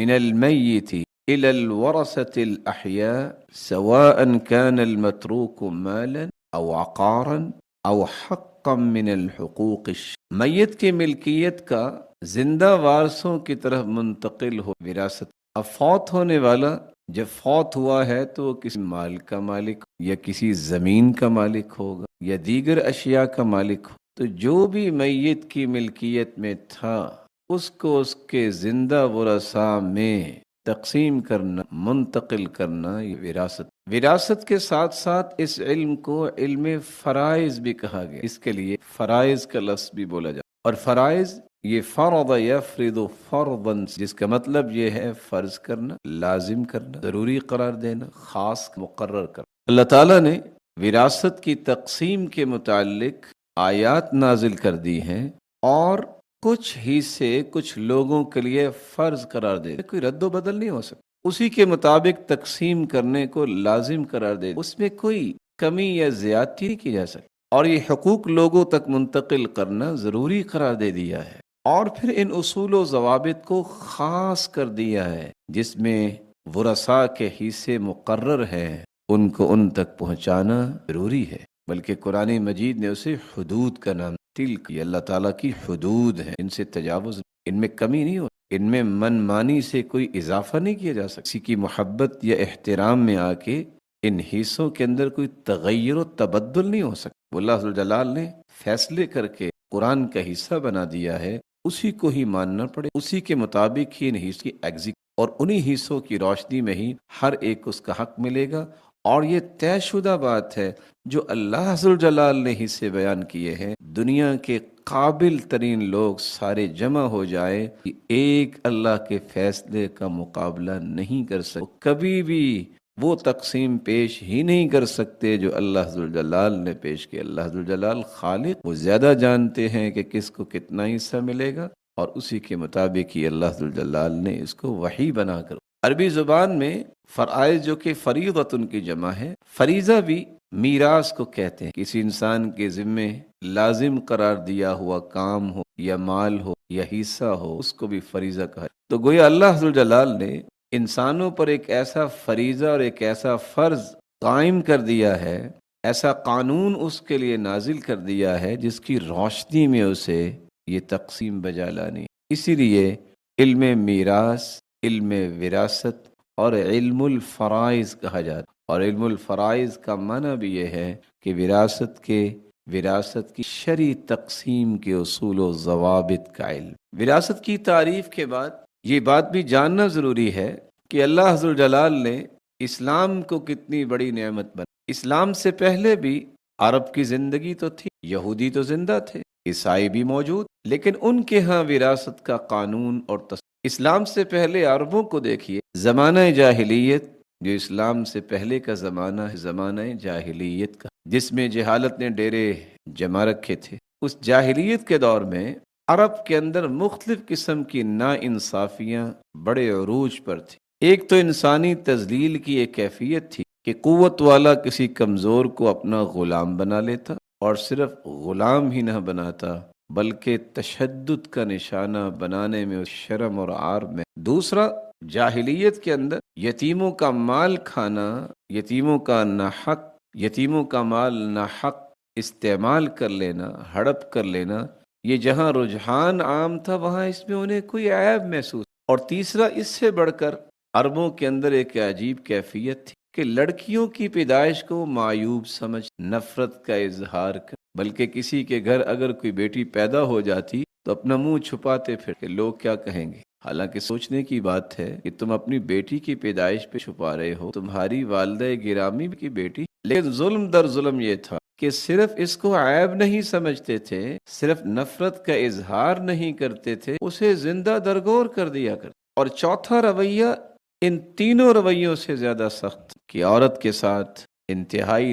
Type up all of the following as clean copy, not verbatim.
من المیت إلى الورثة الأحياء سواء كان المتروك مالا أو عقارا أو حقا من الحقوق میت کی ملکیت کا زندہ وارثوں کی طرف منتقل ہو وراثت۔ اب فوت ہونے والا جب فوت ہوا ہے تو وہ کسی مال کا مالک یا کسی زمین کا مالک ہوگا یا دیگر اشیاء کا مالک ہو، تو جو بھی میت کی ملکیت میں تھا اس کو اس کے زندہ ورثاء میں تقسیم کرنا، منتقل کرنا، یہ وراثت کے ساتھ ساتھ اس علم کو علم فرائض بھی کہا گیا۔ اس کے لیے فرائض کا لفظ بھی بولا جاتا ہے، اور فرائض یہ فرض یفرض فرضا، جس کا مطلب یہ ہے فرض کرنا، لازم کرنا، ضروری قرار دینا، خاص مقرر کرنا۔ اللہ تعالیٰ نے وراثت کی تقسیم کے متعلق آیات نازل کر دی ہیں، اور کچھ حصے کچھ لوگوں کے لیے فرض قرار دے، کوئی رد و بدل نہیں ہو سکتا، اسی کے مطابق تقسیم کرنے کو لازم قرار دے، اس میں کوئی کمی یا زیادتی نہیں کی جا سکتی، اور یہ حقوق لوگوں تک منتقل کرنا ضروری قرار دے دیا ہے، اور پھر ان اصول و ضوابط کو خاص کر دیا ہے جس میں ورثاء کے حصے مقرر ہیں، ان کو ان تک پہنچانا ضروری ہے، بلکہ قرآن مجید نے اسے حدود کا نام تلک، یہ اللہ تعالیٰ کی حدود ہیں، ان سے تجاوز، ان میں کمی نہیں ہو، ان میں من مانی سے کوئی اضافہ نہیں کیا جا سکتا، کسی کی محبت یا احترام میں آ کے ان حصوں کے اندر کوئی تغیر و تبدل نہیں ہو سکتا۔ اللہ ذو الجلال نے فیصلے کر کے قرآن کا حصہ بنا دیا ہے، اسی کو ہی ماننا پڑے، اسی کے مطابق ہی ان حصوں کی ایگزیکٹ، اور انہی حصوں کی روشنی میں ہی ہر ایک اس کا حق ملے گا، اور یہ طے شدہ بات ہے جو اللہ ذوالجلال نے حصے بیان کیے ہیں، دنیا کے قابل ترین لوگ سارے جمع ہو جائے، ایک اللہ کے فیصلے کا مقابلہ نہیں کر سکتے، کبھی بھی وہ تقسیم پیش ہی نہیں کر سکتے جو اللہ ذوالجلال نے پیش کی۔ اللہ ذوالجلال خالق، وہ زیادہ جانتے ہیں کہ کس کو کتنا حصہ ملے گا، اور اسی کے مطابق ہی اللہ ذوالجلال نے اس کو وحی بنا کر، عربی زبان میں فرائض جو کہ فریضۃ کی جمع ہے، فریضہ بھی میراث کو کہتے ہیں، کسی انسان کے ذمے لازم قرار دیا ہوا کام ہو یا مال ہو یا حصہ ہو، اس کو بھی فریضہ کہا ہے۔ تو گویا اللہ ذوالجلال نے انسانوں پر ایک ایسا فریضہ اور ایک ایسا فرض قائم کر دیا ہے، ایسا قانون اس کے لیے نازل کر دیا ہے جس کی روشنی میں اسے یہ تقسیم بجا لانی۔ اسی لیے علم میراث، علم وراثت اور علم الفرائض کہا جاتا ہے، اور علم الفرائض کا معنی بھی یہ ہے کہ وراثت کی شرعی تقسیم کے اصول و ضوابط کا علم۔ وراثت کی تعریف کے بعد یہ بات بھی جاننا ضروری ہے کہ اللہ ذوالجلال نے اسلام کو کتنی بڑی نعمت بنا۔ اسلام سے پہلے بھی عرب کی زندگی تو تھی، یہودی تو زندہ تھے، عیسائی بھی موجود، لیکن ان کے ہاں وراثت کا قانون اور اسلام سے پہلے عربوں کو دیکھیے، زمانہ جاہلیت جو اسلام سے پہلے کا زمانہ ہے، زمانہ جاہلیت کا، جس میں جہالت نے ڈیرے جما رکھے تھے، اس جاہلیت کے دور میں عرب کے اندر مختلف قسم کی ناانصافیاں بڑے عروج پر تھی۔ ایک تو انسانی تذلیل کی ایک کیفیت تھی کہ قوت والا کسی کمزور کو اپنا غلام بنا لیتا، اور صرف غلام ہی نہ بناتا بلکہ تشدد کا نشانہ بنانے میں، شرم اور عار میں۔ دوسرا، جاہلیت کے اندر یتیموں کا مال کھانا، یتیموں کا مال ناحق استعمال کر لینا، ہڑپ کر لینا، یہ جہاں رجحان عام تھا وہاں اس میں انہیں کوئی عیب محسوس۔ اور تیسرا، اس سے بڑھ کر عربوں کے اندر ایک عجیب کیفیت تھی کہ لڑکیوں کی پیدائش کو معیوب سمجھ، نفرت کا اظہار کر، بلکہ کسی کے گھر اگر کوئی بیٹی پیدا ہو جاتی تو اپنا منہ چھپاتے پھر کہ لوگ کیا کہیں گے۔ حالانکہ سوچنے کی بات ہے کہ تم اپنی بیٹی کی پیدائش پہ چھپا رہے ہو، تمہاری والدہ گرامی کی بیٹی، لیکن ظلم در ظلم یہ تھا کہ صرف اس کو عیب نہیں سمجھتے تھے، صرف نفرت کا اظہار نہیں کرتے تھے، اسے زندہ درگور کر دیا کرتے۔ اور چوتھا رویہ ان تینوں رویوں سے زیادہ سخت کہ عورت کے ساتھ انتہائی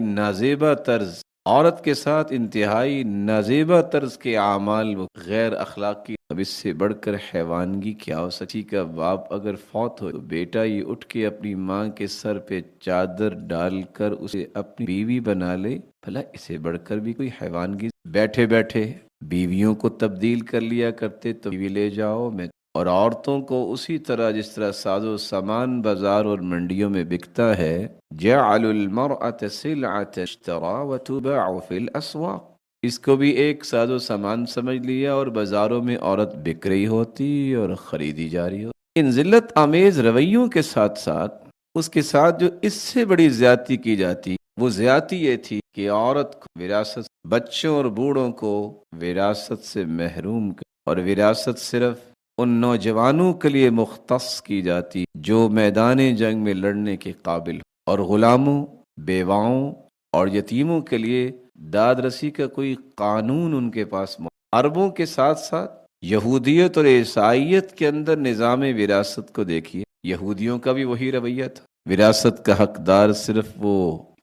نازیبہ طرز کے اعمال و غیر اخلاقی۔ اب اس سے بڑھ کر حیوانگی کیا ہو سکتی کا باپ اگر فوت ہو تو بیٹا یہ اٹھ کے اپنی ماں کے سر پہ چادر ڈال کر اسے اپنی بیوی بنا لے، بھلا اسے بڑھ کر بھی کوئی حیوانگی؟ بیٹھے بیٹھے بیویوں کو تبدیل کر لیا کرتے، تو بیوی لے جاؤ میں، اور عورتوں کو اسی طرح جس طرح ساز و سامان بازار اور منڈیوں میں بکتا ہے، جعل المرأة سلعة اشترى وتباع في الاسواق، اس کو بھی ایک ساز و سامان سمجھ لیا اور بازاروں میں عورت بک رہی ہوتی اور خریدی جا رہی ہوتی۔ ان ذلت آمیز رویوں کے ساتھ ساتھ اس کے ساتھ جو اس سے بڑی زیادتی کی جاتی، وہ زیادتی یہ تھی کہ عورت کو وراثت، بچوں اور بوڑھوں کو وراثت سے محروم کر، اور وراثت صرف ان نوجوانوں کے لیے مختص کی جاتی جو میدان جنگ میں لڑنے کے قابل ہو، اور غلاموں، بیواؤں اور یتیموں کے لیے داد رسی کا کوئی قانون ان کے پاس عربوں کے ساتھ ساتھ یہودیت اور عیسائیت کے اندر نظام وراثت کو دیکھیے، یہودیوں کا بھی وہی رویہ تھا، وراثت کا حقدار صرف وہ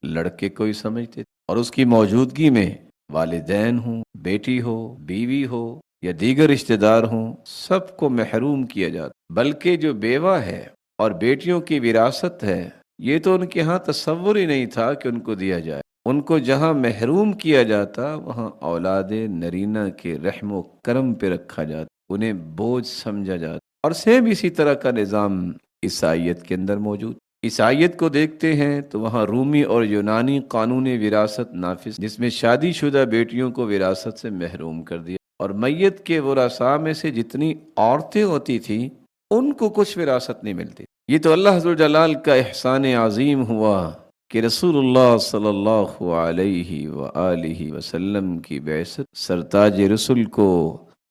لڑکے کو ہی سمجھتے تھے، اور اس کی موجودگی میں والدین ہوں، بیٹی ہو، بیوی ہو یا دیگر رشتہ دار ہوں، سب کو محروم کیا جاتا، بلکہ جو بیوہ ہے اور بیٹیوں کی وراثت ہے، یہ تو ان کے ہاں تصور ہی نہیں تھا کہ ان کو دیا جائے، ان کو جہاں محروم کیا جاتا وہاں اولاد نرینہ کے رحم و کرم پہ رکھا جاتا، انہیں بوجھ سمجھا جاتا، اور سیم اسی طرح کا نظام عیسائیت کے اندر موجود۔ عیسائیت کو دیکھتے ہیں تو وہاں رومی اور یونانی قانون وراثت نافذ، جس میں شادی شدہ بیٹیوں کو وراثت سے محروم کر دیا، اور میت کے ورثاء میں سے جتنی عورتیں ہوتی تھیں ان کو کچھ وراثت نہیں ملتی۔ یہ تو اللہ ذوالجلال کا احسان عظیم ہوا کہ رسول اللہ صلی اللہ علیہ وآلہ وسلم کی بعثت، سرتاج رسل کو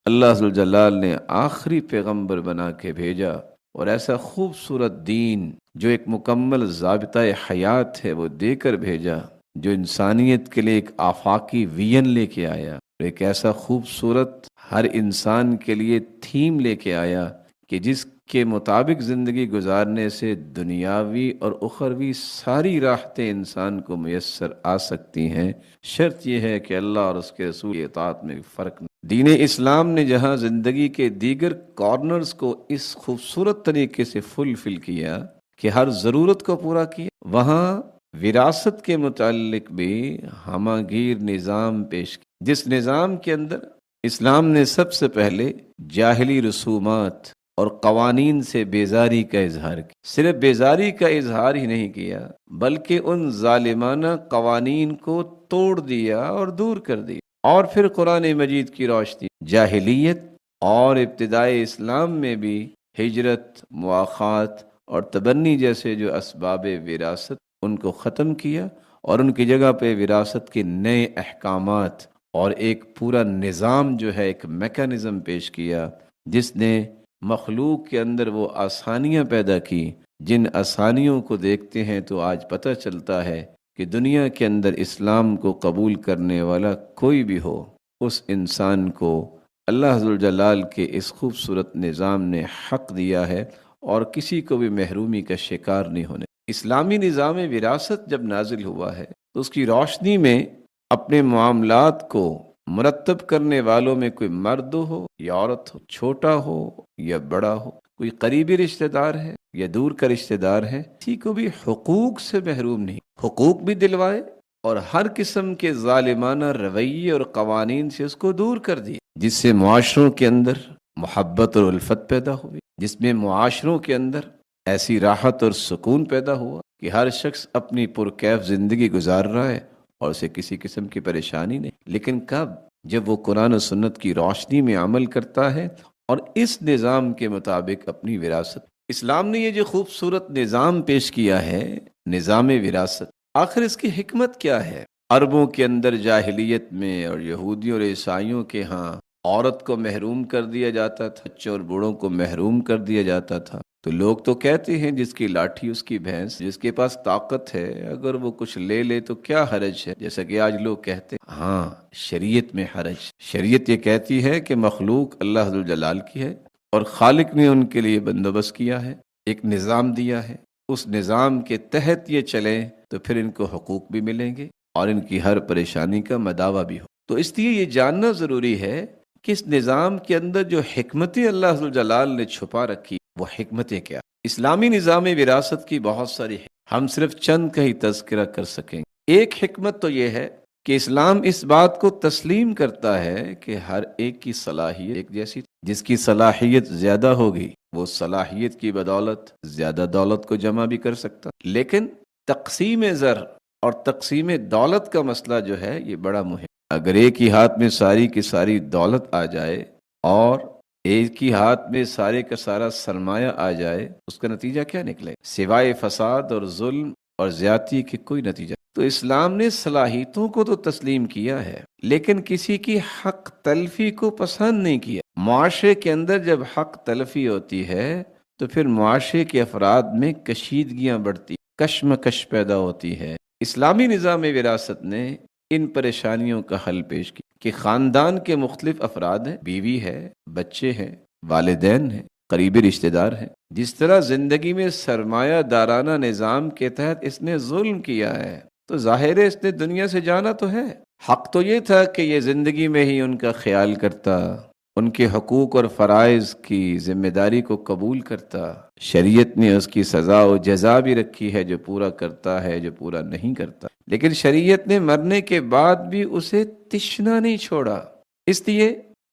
اللہ ذوالجلال نے آخری پیغمبر بنا کے بھیجا، اور ایسا خوبصورت دین جو ایک مکمل ضابطہ حیات ہے وہ دے کر بھیجا، جو انسانیت کے لیے ایک آفاقی ویژن لے کے آیا، ایک ایسا خوبصورت ہر انسان کے لیے تھیم لے کے آیا کہ جس کے مطابق زندگی گزارنے سے دنیاوی اور اخروی ساری راحتیں انسان کو میسر آ سکتی ہیں، شرط یہ ہے کہ اللہ اور اس کے رسول کی اطاعت میں فرق نہیں۔ دین اسلام نے جہاں زندگی کے دیگر کارنرز کو اس خوبصورت طریقے سے فل کیا کہ ہر ضرورت کو پورا کیا، وہاں وراثت کے متعلق بھی ہماگیر نظام پیش کیا، جس نظام کے اندر اسلام نے سب سے پہلے جاہلی رسومات اور قوانین سے بیزاری کا اظہار کیا، صرف بیزاری کا اظہار ہی نہیں کیا بلکہ ان ظالمانہ قوانین کو توڑ دیا اور دور کر دیا، اور پھر قرآن مجید کی روشنی جاہلیت اور ابتدائی اسلام میں بھی ہجرت، مواخات اور تبنی جیسے جو اسباب وراثت ان کو ختم کیا، اور ان کی جگہ پہ وراثت کے نئے احکامات اور ایک پورا نظام جو ہے، ایک میکانزم پیش کیا جس نے مخلوق کے اندر وہ آسانیاں پیدا کی، جن آسانیوں کو دیکھتے ہیں تو آج پتہ چلتا ہے کہ دنیا کے اندر اسلام کو قبول کرنے والا کوئی بھی ہو، اس انسان کو اللہ ذوالجلال کے اس خوبصورت نظام نے حق دیا ہے اور کسی کو بھی محرومی کا شکار نہیں ہونے۔ اسلامی نظام وراثت جب نازل ہوا ہے تو اس کی روشنی میں اپنے معاملات کو مرتب کرنے والوں میں کوئی مرد ہو یا عورت ہو، چھوٹا ہو یا بڑا ہو، کوئی قریبی رشتہ دار ہے یا دور کا رشتہ دار ہے، کسی کو بھی حقوق سے محروم نہیں، حقوق بھی دلوائے اور ہر قسم کے ظالمانہ رویے اور قوانین سے اس کو دور کر دیا، جس سے معاشروں کے اندر محبت اور الفت پیدا ہوئی، جس میں معاشروں کے اندر ایسی راحت اور سکون پیدا ہوا کہ ہر شخص اپنی پرکیف زندگی گزار رہا ہے اور اسے کسی قسم کی پریشانی نہیں۔ لیکن کب؟ جب وہ قرآن و سنت کی روشنی میں عمل کرتا ہے اور اس نظام کے مطابق اپنی وراثت، اسلام نے یہ جو خوبصورت نظام پیش کیا ہے، نظام وراثت، آخر اس کی حکمت کیا ہے؟ عربوں کے اندر جاہلیت میں اور یہودیوں اور عیسائیوں کے ہاں عورت کو محروم کر دیا جاتا تھا، بچوں اور بوڑھوں کو محروم کر دیا جاتا تھا، تو لوگ تو کہتے ہیں جس کی لاٹھی اس کی بھینس، جس کے پاس طاقت ہے اگر وہ کچھ لے لے تو کیا حرج ہے، جیسا کہ آج لوگ کہتے ہیں۔ ہاں، شریعت میں حرج، شریعت یہ کہتی ہے کہ مخلوق اللہ ذوالجلال کی ہے اور خالق نے ان کے لیے بندوبست کیا ہے، ایک نظام دیا ہے، اس نظام کے تحت یہ چلیں تو پھر ان کو حقوق بھی ملیں گے اور ان کی ہر پریشانی کا مداوع بھی ہو۔ تو اس لیے یہ جاننا ضروری ہے کہ اس نظام کے اندر جو حکمتیں اللہ ذوالجلال نے چھپا رکھی وہ حکمتیں کیا۔ اسلامی نظام وراثت کی بہت ساری ہم صرف چند کا ہی تذکرہ کر سکیں گے۔ ایک حکمت تو یہ ہے کہ اسلام اس بات کو تسلیم کرتا ہے کہ ہر ایک کی صلاحیت ایک جیسی، جس کی صلاحیت زیادہ ہوگی وہ صلاحیت کی بدولت زیادہ دولت کو جمع بھی کر سکتا، لیکن تقسیم زر اور تقسیم دولت کا مسئلہ جو ہے یہ بڑا مہم۔ اگر ایک ہی ہاتھ میں ساری کی ساری دولت آ جائے اور ایک ہی ہاتھ میں سارے کا سارا سرمایہ آ جائے، اس کا نتیجہ کیا نکلے؟ سوائے فساد اور ظلم اور زیادتی کے کوئی نتیجہ۔ تو اسلام نے صلاحیتوں کو تو تسلیم کیا ہے، لیکن کسی کی حق تلفی کو پسند نہیں کیا۔ معاشرے کے اندر جب حق تلفی ہوتی ہے تو پھر معاشرے کے افراد میں کشیدگیاں بڑھتی، کشمکش پیدا ہوتی ہے۔ اسلامی نظام وراثت نے ان پریشانیوں کا حل پیش کیا کہ خاندان کے مختلف افراد ہیں، بیوی ہے، بچے ہیں، والدین ہیں، قریبی رشتہ دار ہیں۔ جس طرح زندگی میں سرمایہ دارانہ نظام کے تحت اس نے ظلم کیا ہے، تو ظاہر ہے اس نے دنیا سے جانا تو ہے۔ حق تو یہ تھا کہ یہ زندگی میں ہی ان کا خیال کرتا، ان کے حقوق اور فرائض کی ذمہ داری کو قبول کرتا۔ شریعت نے اس کی سزا و جزا بھی رکھی ہے، جو پورا کرتا ہے، جو پورا نہیں کرتا۔ لیکن شریعت نے مرنے کے بعد بھی اسے تشنا نہیں چھوڑا۔ اس لیے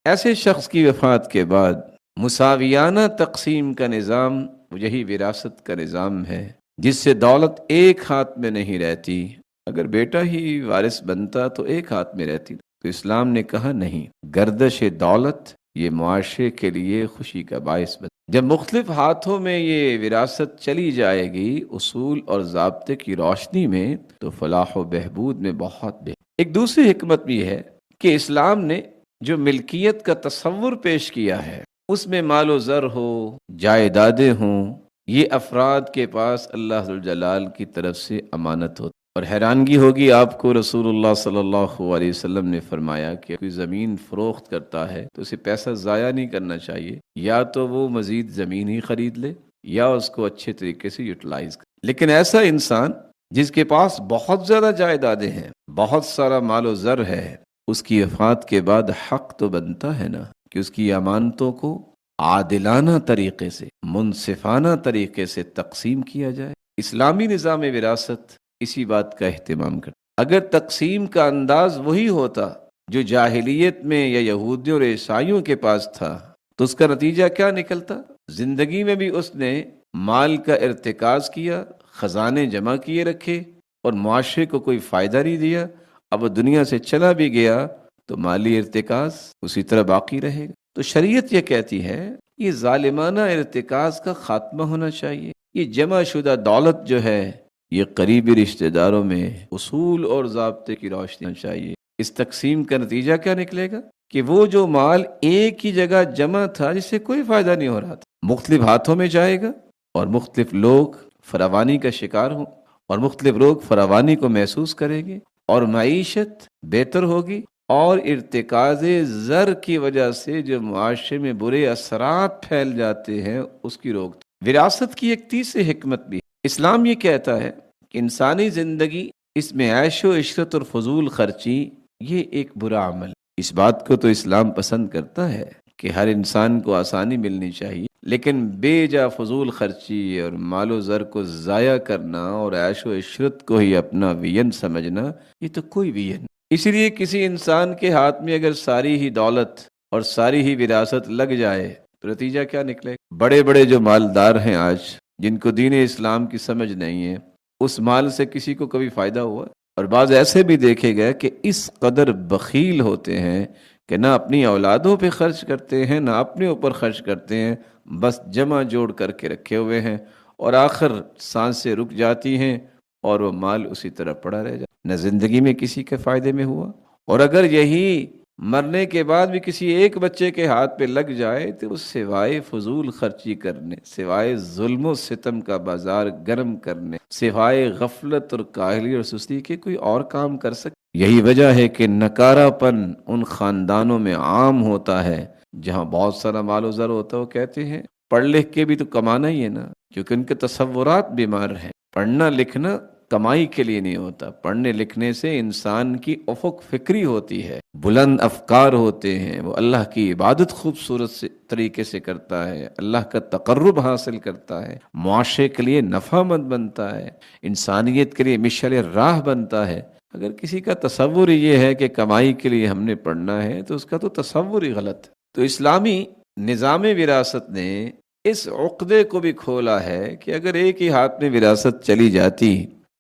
ایسے شخص کی وفات کے بعد مساویانہ تقسیم کا نظام یہی وراثت کا نظام ہے، جس سے دولت ایک ہاتھ میں نہیں رہتی۔ اگر بیٹا ہی وارث بنتا تو ایک ہاتھ میں رہتی، تو اسلام نے کہا نہیں، گردش دولت یہ معاشرے کے لیے خوشی کا باعث بن۔ جب مختلف ہاتھوں میں یہ وراثت چلی جائے گی اصول اور ضابطے کی روشنی میں، تو فلاح و بہبود میں بہت ایک دوسری حکمت بھی ہے کہ اسلام نے جو ملکیت کا تصور پیش کیا ہے، اس میں مال و زر ہو، جائیدادیں ہوں، یہ افراد کے پاس اللہ ذوالجلال کی طرف سے امانت ہوتی۔ اور حیرانگی ہوگی آپ کو، رسول اللہ صلی اللہ علیہ وسلم نے فرمایا کہ کوئی زمین فروخت کرتا ہے تو اسے پیسہ ضائع نہیں کرنا چاہیے، یا تو وہ مزید زمین ہی خرید لے یا اس کو اچھے طریقے سے یوٹیلائز کرے۔ لیکن ایسا انسان جس کے پاس بہت زیادہ جائیدادیں ہیں، بہت سارا مال و زر ہے، اس کی وفات کے بعد حق تو بنتا ہے نا کہ اس کی امانتوں کو عادلانہ طریقے سے، منصفانہ طریقے سے تقسیم کیا جائے۔ اسلامی نظام وراثت اسی بات کا اہتمام کرتا۔ اگر تقسیم کا انداز وہی ہوتا جو جاہلیت میں یا یہودیوں اور عیسائیوں کے پاس تھا، تو اس کا نتیجہ کیا نکلتا؟ زندگی میں بھی اس نے مال کا ارتکاز کیا، خزانے جمع کیے رکھے اور معاشرے کو کوئی فائدہ نہیں دیا۔ اب وہ دنیا سے چلا بھی گیا تو مالی ارتکاز اسی طرح باقی رہے گا۔ تو شریعت یہ کہتی ہے یہ ظالمانہ ارتکاز کا خاتمہ ہونا چاہیے۔ یہ جمع شدہ دولت جو ہے یہ قریبی رشتہ داروں میں اصول اور ضابطے کی روشنی ہونا چاہیے۔ اس تقسیم کا نتیجہ کیا نکلے گا کہ وہ جو مال ایک ہی جگہ جمع تھا، جس سے کوئی فائدہ نہیں ہو رہا تھا، مختلف ہاتھوں میں جائے گا اور مختلف لوگ فراوانی کا شکار ہوں اور مختلف لوگ فراوانی کو محسوس کریں گے اور معیشت بہتر ہوگی، اور ارتکاز زر کی وجہ سے جو معاشرے میں برے اثرات پھیل جاتے ہیں اس کی روک۔ وراثت کی ایک تیسری حکمت بھی ہے۔ اسلام یہ کہتا ہے کہ انسانی زندگی، اس میں عیش و عشرت اور فضول خرچی یہ ایک برا عمل ہے۔ اس بات کو تو اسلام پسند کرتا ہے کہ ہر انسان کو آسانی ملنی چاہیے، لیکن بے جا فضول خرچی اور مال و زر کو ضائع کرنا اور عیش و عشرت کو ہی اپنا وین سمجھنا، یہ تو کوئی وین نہیں۔ اسی لیے کسی انسان کے ہاتھ میں اگر ساری ہی دولت اور ساری ہی وراثت لگ جائے تو نتیجہ کیا نکلے؟ بڑے بڑے جو مالدار ہیں آج، جن کو دین اسلام کی سمجھ نہیں ہے، اس مال سے کسی کو کبھی فائدہ ہوا؟ اور بعض ایسے بھی دیکھے گئے کہ اس قدر بخیل ہوتے ہیں کہ نہ اپنی اولادوں پہ خرچ کرتے ہیں، نہ اپنے اوپر خرچ کرتے ہیں، بس جمع جوڑ کر کے رکھے ہوئے ہیں، اور آخر سانسیں رک جاتی ہیں اور وہ مال اسی طرح پڑا رہ جاتا، نہ زندگی میں کسی کے فائدے میں ہوا۔ اور اگر یہی مرنے کے بعد بھی کسی ایک بچے کے ہاتھ پہ لگ جائے تو وہ سوائے فضول خرچی کرنے، سوائے ظلم و ستم کا بازار گرم کرنے، سوائے غفلت اور کاہلی اور سستی کے کوئی اور کام کر سکتے۔ یہی وجہ ہے کہ نکارا پن ان خاندانوں میں عام ہوتا ہے جہاں بہت سارا مال و زر ہوتا ہے۔ وہ کہتے ہیں پڑھ لکھ کے بھی تو کمانا ہی ہے نا، کیونکہ ان کے تصورات بیمار ہیں۔ پڑھنا لکھنا کمائی کے لیے نہیں ہوتا، پڑھنے لکھنے سے انسان کی افق فکری ہوتی ہے، بلند افکار ہوتے ہیں، وہ اللہ کی عبادت خوبصورت سے طریقے سے کرتا ہے، اللہ کا تقرب حاصل کرتا ہے، معاشرے کے لیے نفع مند بنتا ہے، انسانیت کے لیے مشعل راہ بنتا ہے۔ اگر کسی کا تصور یہ ہے کہ کمائی کے لیے ہم نے پڑھنا ہے تو اس کا تو تصور ہی غلط ہے۔ تو اسلامی نظام وراثت نے اس عقدے کو بھی کھولا ہے کہ اگر ایک ہی ہاتھ میں وراثت چلی جاتی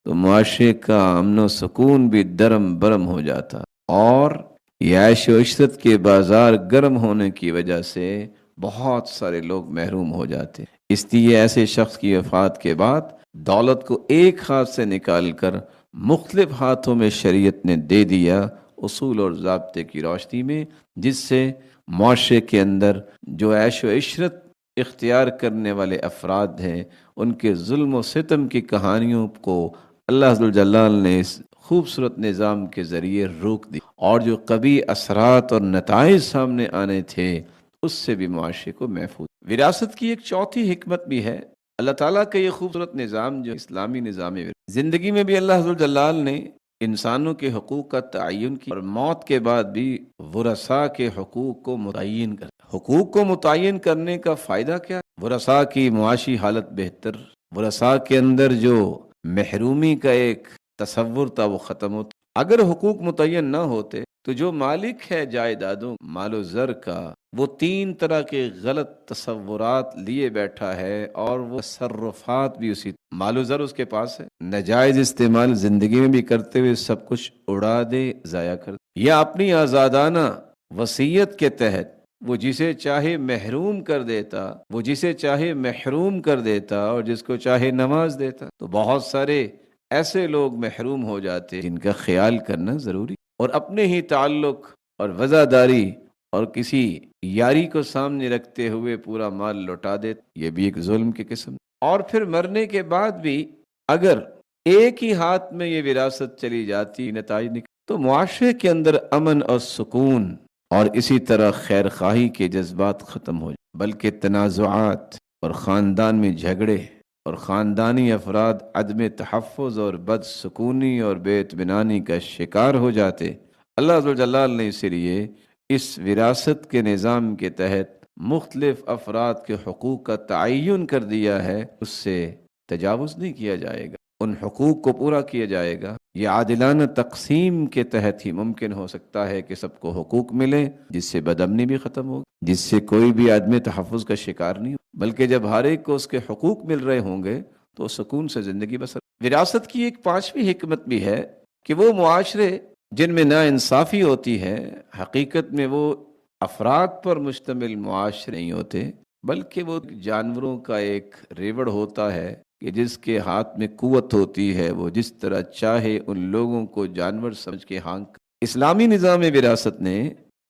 تو معاشرے کا امن و سکون بھی درم برم ہو جاتا، اور یہ عیش و عشرت کے بازار گرم ہونے کی وجہ سے بہت سارے لوگ محروم ہو جاتے۔ اس لیے ایسے شخص کی وفات کے بعد دولت کو ایک ہاتھ سے نکال کر مختلف ہاتھوں میں شریعت نے دے دیا، اصول اور ضابطے کی روشنی میں، جس سے معاشرے کے اندر جو عیش و عشرت اختیار کرنے والے افراد ہیں ان کے ظلم و ستم کی کہانیوں کو اللہ ذوالجلال نے اس خوبصورت نظام کے ذریعے روک دی، اور جو قبیح اثرات اور نتائج سامنے آنے تھے اس سے بھی معاشرے کو محفوظ۔ وراثت کی ایک چوتھی حکمت بھی ہے۔ اللہ تعالیٰ کا یہ خوبصورت نظام جو اسلامی نظام ہے، زندگی میں بھی اللہ ذوالجلال نے انسانوں کے حقوق کا تعین کیا، اور موت کے بعد بھی ورثاء کے حقوق کو متعین کر۔ حقوق کو متعین کرنے کا فائدہ کیا؟ ورثاء کی معاشی حالت بہتر، ورثاء کے اندر جو محرومی کا ایک تصور تھا وہ ختم ہوتا۔ اگر حقوق متعین نہ ہوتے تو جو مالک ہے جائیدادوں مال و زر کا، وہ تین طرح کے غلط تصورات لیے بیٹھا ہے، اور وہ تصرفات بھی اسی مال و زر اس کے پاس ہے، ناجائز استعمال زندگی میں بھی کرتے ہوئے سب کچھ اڑا دے، ضائع کر دے، یا اپنی آزادانہ وصیت کے تحت وہ جسے چاہے محروم کر دیتا، وہ جسے چاہے محروم کر دیتا اور جس کو چاہے نواز دیتا۔ تو بہت سارے ایسے لوگ محروم ہو جاتے جن کا خیال کرنا ضروری، اور اپنے ہی تعلق اور وفاداری اور کسی یاری کو سامنے رکھتے ہوئے پورا مال لوٹا دیتے، یہ بھی ایک ظلم کی قسم۔ اور پھر مرنے کے بعد بھی اگر ایک ہی ہاتھ میں یہ وراثت چلی جاتی، نتائج تو معاشرے کے اندر امن اور سکون اور اسی طرح خیر خواہی کے جذبات ختم ہو جائیں، بلکہ تنازعات اور خاندان میں جھگڑے اور خاندانی افراد عدم تحفظ اور بد سکونی اور بے اطمینانی کا شکار ہو جاتے۔ اللہ ذوالجلال نے اسی لیے اس وراثت کے نظام کے تحت مختلف افراد کے حقوق کا تعین کر دیا ہے، اس سے تجاوز نہیں کیا جائے گا، ان حقوق کو پورا کیا جائے گا۔ یہ عادلانہ تقسیم کے تحت ہی ممکن ہو سکتا ہے کہ سب کو حقوق ملے، جس سے بدامنی بھی ختم ہوگی، جس سے کوئی بھی عدم تحفظ کا شکار نہیں ہو، بلکہ جب ہر ایک کو اس کے حقوق مل رہے ہوں گے تو سکون سے زندگی بسر۔ وراثت کی ایک پانچویں حکمت بھی ہے کہ وہ معاشرے جن میں ناانصافی ہوتی ہے، حقیقت میں وہ افراد پر مشتمل معاشرے نہیں ہوتے، بلکہ وہ جانوروں کا ایک ریوڑ ہوتا ہے کہ جس کے ہاتھ میں قوت ہوتی ہے، وہ جس طرح چاہے ان لوگوں کو جانور سمجھ کے ہانک۔ اسلامی نظام وراثت نے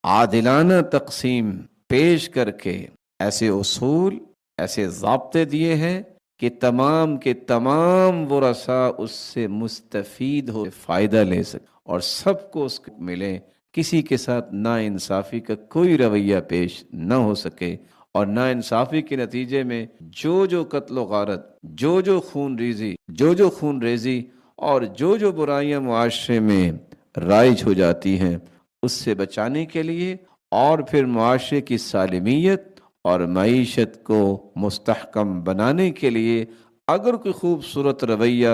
عادلانہ تقسیم پیش کر کے ایسے اصول، ایسے ضابطے دیے ہیں کہ تمام کے تمام ورثاء اس سے مستفید ہو، فائدہ لے سکیں اور سب کو اس کو ملے، کسی کے ساتھ ناانصافی کا کوئی رویہ پیش نہ ہو سکے، اور ناانصافی کے نتیجے میں جو قتل و غارت، جو خون ریزی اور جو برائیاں معاشرے میں رائج ہو جاتی ہیں، اس سے بچانے کے لیے اور پھر معاشرے کی سالمیت اور معیشت کو مستحکم بنانے کے لیے اگر کوئی خوبصورت رویہ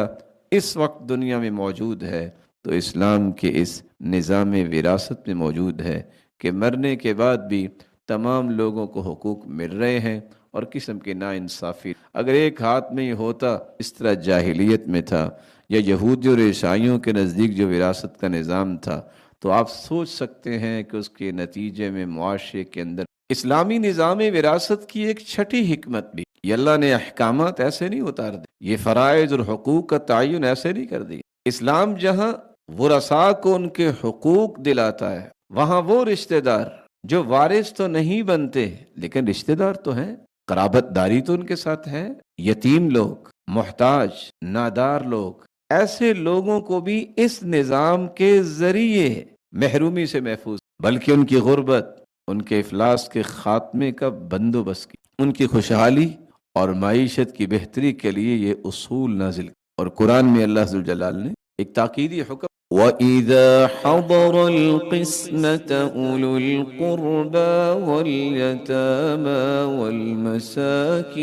اس وقت دنیا میں موجود ہے تو اسلام کے اس نظام وراثت میں موجود ہے کہ مرنے کے بعد بھی تمام لوگوں کو حقوق مل رہے ہیں، اور قسم کی ناانصافی اگر ایک ہاتھ میں یہ ہوتا، اس طرح جاہلیت میں تھا یا یہودی اور عیسائیوں کے نزدیک جو وراثت کا نظام تھا، تو آپ سوچ سکتے ہیں کہ اس کے نتیجے میں معاشرے کے اندر اسلامی نظام وراثت کی ایک چھٹی حکمت بھی، یہ اللہ نے احکامات ایسے نہیں اتار دی، یہ فرائض اور حقوق کا تعین ایسے نہیں کر دی۔ اسلام جہاں ورثاء کو ان کے حقوق دلاتا ہے، وہاں وہ رشتہ دار جو وارث تو نہیں بنتے لیکن رشتہ دار تو ہیں، قرابت داری تو ان کے ساتھ ہے، یتیم لوگ، محتاج، نادار لوگ، ایسے لوگوں کو بھی اس نظام کے ذریعے محرومی سے محفوظ، بلکہ ان کی غربت، ان کے افلاس کے خاتمے کا بندوبست کی، ان کی خوشحالی اور معیشت کی بہتری کے لیے یہ اصول نازل، اور قرآن میں اللہ ذوالجلال نے ایک تاکیدی حکم وَإِذَا حَضَرَ الْقِسْمَةَ أُولُو الْقُرْبَى وَالْيَتَامَى وَالْمَسَاكِينَ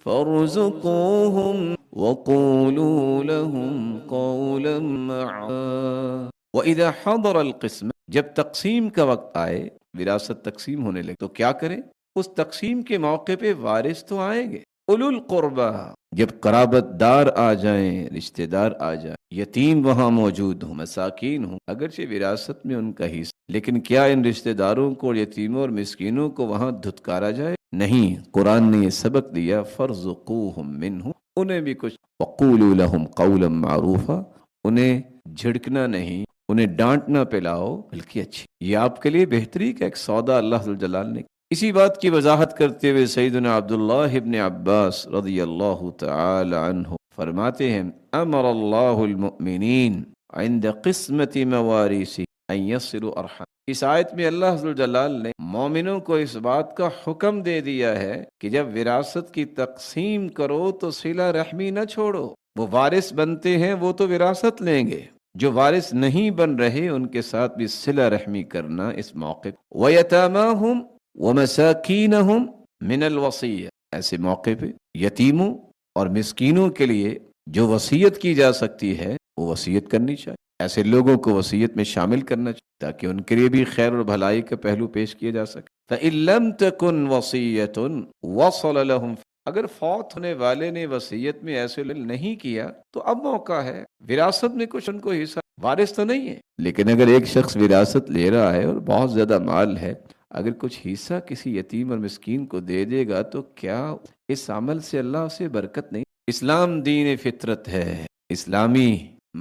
فَارْزُقُوهُمْ وقولوا لهم قولا معروفا وإذا حضر القسم، جب تقسیم کا وقت آئے، وراثت تقسیم ہونے لگے تو کیا کریں؟ اس تقسیم کے موقع پہ وارث تو آئیں گے، اولو القربہ، جب قرابت دار آ جائیں، رشتہ دار آ جائیں، یتیم وہاں موجود ہوں، مساکین ہوں، اگرچہ وراثت میں ان کا حصہ، لیکن کیا ان رشتہ داروں کو اور یتیموں اور مسکینوں کو وہاں دھتکارا جائے؟ نہیں، قرآن نے یہ سبق دیا، فارزقوہم منہ، انہیں بھی کچھ، وقولوا لہم قولا معروفا، انہیں جھڑکنا نہیں، انہیں ڈانٹنا پلاؤ، بلکہ اچھی، یہ آپ کے لیے بہتری کا ایک سودا اللہ ذوالجلال نے۔ اسی بات کی وضاحت کرتے ہوئے سیدنا عبداللہ ابن عباس رضی اللہ تعالی عنہ فرماتے ہیں، امر اللہ المؤمنین عند قسمت مواریث ان یصلوا ارحام، اس آیت میں اللہ ذوالجلال نے مومنوں کو اس بات کا حکم دے دیا ہے کہ جب وراثت کی تقسیم کرو تو صلہ رحمی نہ چھوڑو، وہ وارث بنتے ہیں وہ تو وراثت لیں گے، جو وارث نہیں بن رہے ان کے ساتھ بھی صلہ رحمی کرنا اس موقع وَيَتَامَاهُمْ وَمَسَاكِينَهُمْ مِنَ الْوَصِيَّةِ، ایسے موقع پہ یتیموں اور مسکینوں کے لیے جو وصیت کی جا سکتی ہے وہ وصیت کرنی چاہیے، ایسے لوگوں کو وصیت میں شامل کرنا چاہیے تاکہ ان کے لیے بھی خیر اور بھلائی کا پہلو پیش کیا جا سکے۔ فَإِن لَمْ تَكُنْ وَصِيَّةٌ وَصَلَ لَهُمْ، اگر فوت ہونے والے نے وصیت میں ایسے نہیں کیا تو اب موقع ہے، وراثت میں کچھ ان کو حصہ، وارث تو نہیں ہے، لیکن اگر ایک شخص وراثت لے رہا ہے اور بہت زیادہ مال ہے، اگر کچھ حصہ کسی یتیم اور مسکین کو دے دے گا تو کیا اس عمل سے اللہ سے برکت نہیں؟ اسلام دین فطرت ہے، اسلامی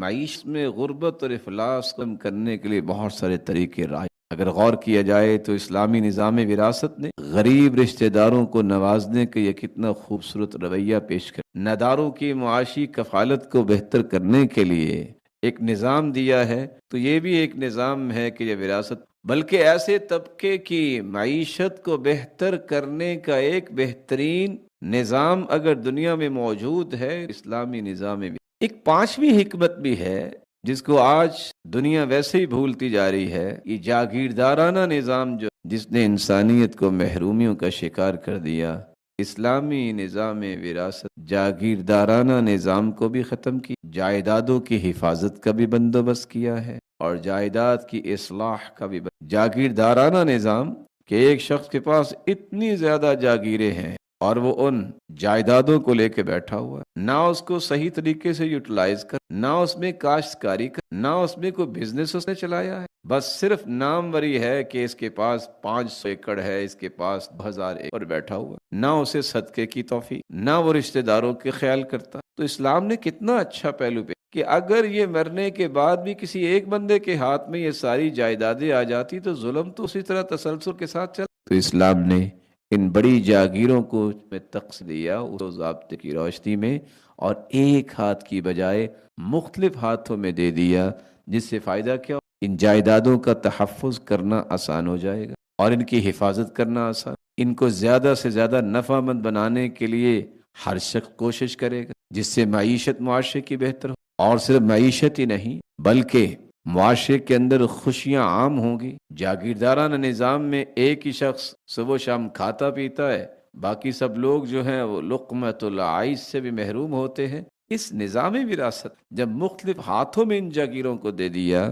معیشت میں غربت اور افلاس کم کرنے کے لیے بہت سارے طریقے رائج، اگر غور کیا جائے تو اسلامی نظام وراثت نے غریب رشتہ داروں کو نوازنے کا یہ کتنا خوبصورت رویہ پیش کر، نداروں کی معاشی کفالت کو بہتر کرنے کے لیے ایک نظام دیا ہے، تو یہ بھی ایک نظام ہے کہ یہ وراثت، بلکہ ایسے طبقے کی معیشت کو بہتر کرنے کا ایک بہترین نظام اگر دنیا میں موجود ہے، اسلامی نظام میں ایک پانچویں حکمت بھی ہے جس کو آج دنیا ویسے ہی بھولتی جا رہی ہے، یہ جاگیردارانہ نظام جو جس نے انسانیت کو محرومیوں کا شکار کر دیا، اسلامی نظام وراثت جاگیردارانہ نظام کو بھی ختم کی، جائیدادوں کی حفاظت کا بھی بندوبست کیا ہے اور جائیداد کی اصلاح کا بھی جاگیردارانہ نظام کہ ایک شخص کے پاس اتنی زیادہ جاگیریں ہیں اور وہ ان جائیدادوں کو لے کے بیٹھا ہوا ہے، نہ اس کو صحیح طریقے سے یوٹیلائز کر، نہ اس میں کاشتکاری کر، نہ اس میں کوئی بزنس اس نے چلایا ہے، بس صرف ناموری ہے کہ اس کے پاس 500 ایکڑ ہے، اس کے پاس 2000 ایکڑ بیٹھا ہوا، نہ اسے صدقے کی توفیق، نہ وہ رشتہ داروں کے خیال کرتا۔ تو اسلام نے کتنا اچھا پہلو پہ کہ اگر یہ مرنے کے بعد بھی کسی ایک بندے کے ہاتھ میں یہ ساری جائیدادیں آ جاتی تو ظلم تو اسی طرح تسلسل کے ساتھ چل، تو اسلام نے ان بڑی جاگیروں کو تقسیم دیا اس ضابطے کی روشنی میں اور ایک ہاتھ کی بجائے مختلف ہاتھوں میں دے دیا، جس سے فائدہ کیا، ان جائیدادوں کا تحفظ کرنا آسان ہو جائے گا اور ان کی حفاظت کرنا آسان، ان کو زیادہ سے زیادہ نفع مند بنانے کے لیے ہر شخص کوشش کرے گا جس سے معیشت معاشرے کی بہتر ہو، اور صرف معیشت ہی نہیں بلکہ معاشرے کے اندر خوشیاں عام ہوں گی۔ جاگیردارانہ نظام میں ایک ہی شخص صبح و شام کھاتا پیتا ہے، باقی سب لوگ جو ہیں وہ لقمۃ العیش سے بھی محروم ہوتے ہیں۔ اس نظام وراثت جب مختلف ہاتھوں میں ان جاگیروں کو دے دیا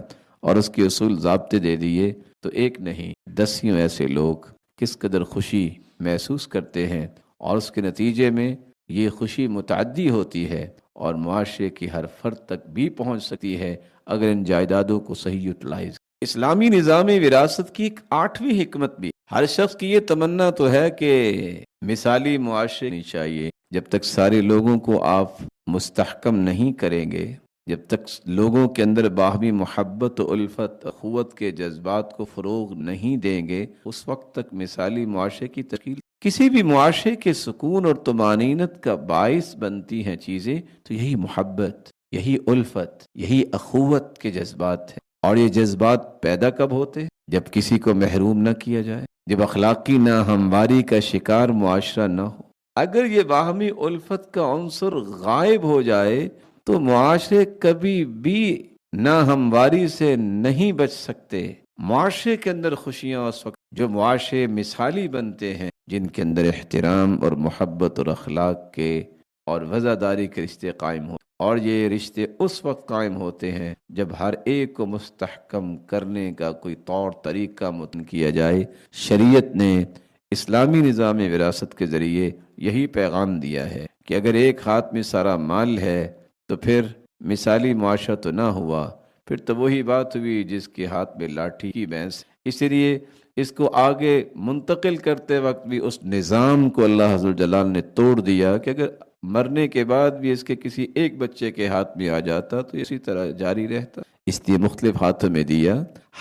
اور اس کے اصول ضابطے دے دیے تو ایک نہیں دسیوں ایسے لوگ کس قدر خوشی محسوس کرتے ہیں، اور اس کے نتیجے میں یہ خوشی متعدی ہوتی ہے اور معاشرے کی ہر فرد تک بھی پہنچ سکتی ہے اگر ان جائیدادوں کو صحیح یوٹیلائز۔ اسلامی نظام وراثت کی ایک 8ویں حکمت بھی، ہر شخص کی یہ تمنا تو ہے کہ مثالی معاشرے نہیں چاہیے، جب تک سارے لوگوں کو آپ مستحکم نہیں کریں گے، جب تک لوگوں کے اندر باہمی محبت و الفت اخوت کے جذبات کو فروغ نہیں دیں گے، اس وقت تک مثالی معاشرے کی تشکیل، کسی بھی معاشرے کے سکون اور طمانینت کا باعث بنتی ہیں چیزیں تو یہی محبت، یہی الفت، یہی اخوت کے جذبات ہیں، اور یہ جذبات پیدا کب ہوتے ہیں؟ جب کسی کو محروم نہ کیا جائے، جب اخلاقی ناہمواری کا شکار معاشرہ نہ ہو۔ اگر یہ باہمی الفت کا عنصر غائب ہو جائے تو معاشرے کبھی بھی ناہمواری سے نہیں بچ سکتے۔ معاشرے کے اندر خوشیاں اس وقت جو معاشرے مثالی بنتے ہیں جن کے اندر احترام اور محبت اور اخلاق کے اور وزاداری کے رشتے قائم ہو، اور یہ رشتے اس وقت قائم ہوتے ہیں جب ہر ایک کو مستحکم کرنے کا کوئی طور طریقہ متعین کیا جائے۔ شریعت نے اسلامی نظام وراثت کے ذریعے یہی پیغام دیا ہے کہ اگر ایک ہاتھ میں سارا مال ہے تو پھر مثالی معاشرہ تو نہ ہوا، پھر تو وہی بات ہوئی جس کے ہاتھ میں لاٹھی کی بھینس۔ اسی لیے اس کو آگے منتقل کرتے وقت بھی اس نظام کو اللہ عز و جلال نے توڑ دیا کہ اگر مرنے کے بعد بھی اس کے کسی ایک بچے کے ہاتھ میں آ جاتا تو اسی طرح جاری رہتا۔ اس لیے مختلف ہاتھوں میں دیا،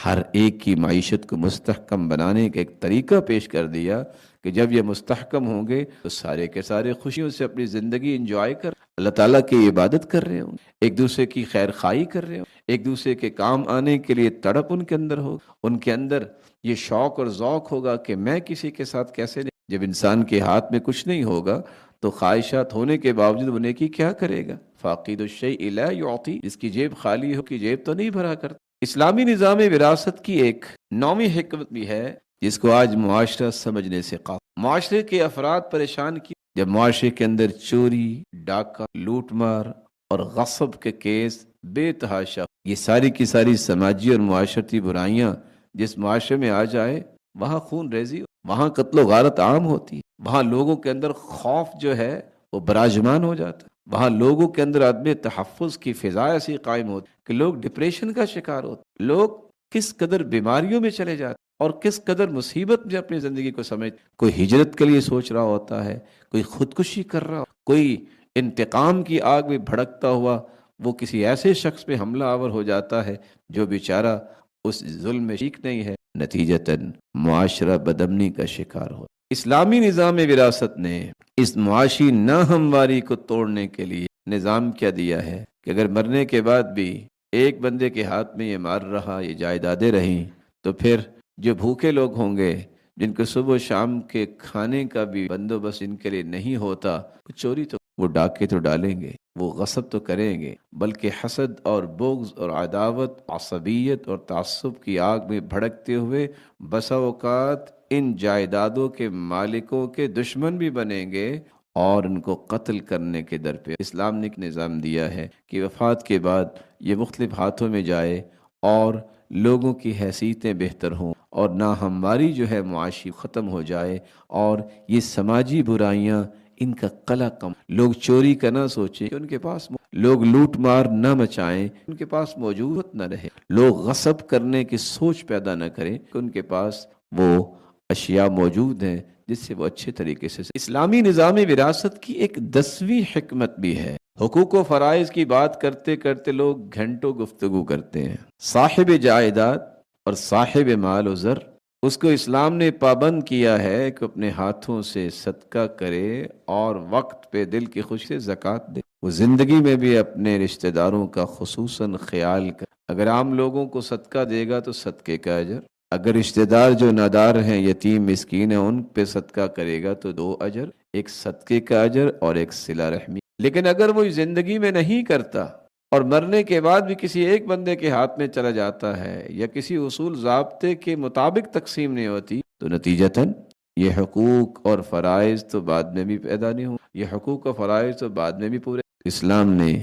ہر ایک کی معیشت کو مستحکم بنانے کا ایک طریقہ پیش کر دیا کہ جب یہ مستحکم ہوں گے تو سارے کے سارے خوشیوں سے اپنی زندگی انجوائے کر، اللہ تعالیٰ کی عبادت کر رہے ہوں، ایک دوسرے کی خیر خواہی کر رہے ہوں، ایک دوسرے کے کام آنے کے لیے تڑپ ان کے اندر ہو، ان کے اندر یہ شوق اور ذوق ہوگا کہ میں کسی کے ساتھ کیسے نہیں۔ جب انسان کے ہاتھ میں کچھ نہیں ہوگا تو خواہشات ہونے کے باوجود وہ نیکی کیا کرے گا؟ فاقد الشیء لا یعطی، جس کی جیب خالی ہو کی جیب تو نہیں بھرا کرتا۔ اسلامی نظام وراثت کی ایک نومی حکمت بھی ہے جس کو آج معاشرہ سمجھنے سے قاصر۔ معاشرے کے افراد پریشان کی جب معاشرے کے اندر چوری، ڈاکہ، لوٹ مار اور غصب کے کیس بے تحاشا، یہ ساری کی ساری سماجی اور معاشرتی برائیاں جس معاشرے میں آ جائے وہاں خون ریزی، وہاں قتل و غارت عام ہوتی ہے، وہاں لوگوں کے اندر خوف جو ہے وہ براجمان ہو جاتا ہے، وہاں لوگوں کے اندر عدم تحفظ کی فضا ایسی قائم ہوتی کہ لوگ ڈپریشن کا شکار ہوتے، لوگ کس قدر بیماریوں میں چلے جاتے اور کس قدر مصیبت میں اپنی زندگی کو سمجھ، کوئی ہجرت کے لیے سوچ رہا ہوتا ہے، کوئی خودکشی کر رہا، کوئی انتقام کی آگ میں بھڑکتا ہوا وہ کسی ایسے شخص پہ حملہ آور ہو جاتا ہے جو بیچارہ اس ظلم میں شریک نہیں ہے، نتیجتاً معاشرہ بدامنی کا شکار ہو۔ اسلامی نظام وراثت نے اس معاشی ناہمواری کو توڑنے کے لیے نظام کیا دیا ہے کہ اگر مرنے کے بعد بھی ایک بندے کے ہاتھ میں یہ مال رہا، یہ جائیدادیں رہیں، تو پھر جو بھوکے لوگ ہوں گے، جن کو صبح و شام کے کھانے کا بھی بندوبست ان کے لیے نہیں ہوتا، چوری تو وہ ڈاکے تو ڈالیں گے، وہ غصب تو کریں گے، بلکہ حسد اور بغض اور عداوت، عصبیت اور تعصب کی آگ میں بھڑکتے ہوئے بسا اوقات ان جائیدادوں کے مالکوں کے دشمن بھی بنیں گے اور ان کو قتل کرنے کے در پہ اسلام نے ایک نظام دیا ہے کہ وفات کے بعد یہ مختلف ہاتھوں میں جائے اور لوگوں کی حیثیتیں بہتر ہوں اور ناہمواری جو ہے معاشی ختم ہو جائے اور یہ سماجی برائیاں ان کا قلع کم، لوگ چوری کا نہ سوچیں کہ ان کے پاس، لوگ لوٹ مار نہ مچائیں ان کے پاس موجود نہ رہے، لوگ غصب کرنے کی سوچ پیدا نہ کریں کہ ان کے پاس وہ اشیاء موجود ہیں جس سے وہ اچھے طریقے سے۔ اسلامی نظام وراثت کی ایک 10ویں حکمت بھی ہے۔ حقوق و فرائض کی بات کرتے کرتے لوگ گھنٹوں گفتگو کرتے ہیں۔ صاحب جائیداد اور صاحب مال و زر، اس کو اسلام نے پابند کیا ہے کہ اپنے ہاتھوں سے صدقہ کرے اور وقت پہ دل کی خوشی سے زکوٰۃ دے، وہ زندگی میں بھی اپنے رشتہ داروں کا خصوصاً خیال کر، اگر عام لوگوں کو صدقہ دے گا تو صدقے کا اجر، اگر رشتہ دار جو نادار ہیں، یتیم مسکین ہیں، ان پہ صدقہ کرے گا تو 2 اجر، ایک صدقے کا اجر اور ایک صلہ رحمی۔ لیکن اگر وہ زندگی میں نہیں کرتا اور مرنے کے بعد بھی کسی ایک بندے کے ہاتھ میں چلا جاتا ہے یا کسی اصول ضابطے کے مطابق تقسیم نہیں ہوتی تو نتیجتاً یہ حقوق اور فرائض تو بعد میں بھی پیدا نہیں ہوں، یہ حقوق و فرائض تو بعد میں بھی پورے۔ اسلام نے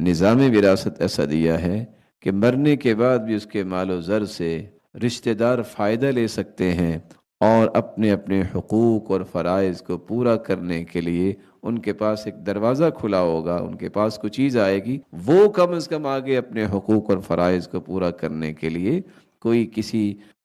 نظام وراثت ایسا دیا ہے کہ مرنے کے بعد بھی اس کے مال و زر سے رشتہ دار فائدہ لے سکتے ہیں اور اپنے اپنے حقوق اور فرائض کو پورا کرنے کے لیے ان کے پاس ایک دروازہ کھلا ہوگا، ان کے پاس کوئی چیز آئے گی، وہ کم از کم آگے اپنے حقوق اور فرائض کو پورا کرنے کے لیے کوئی کسی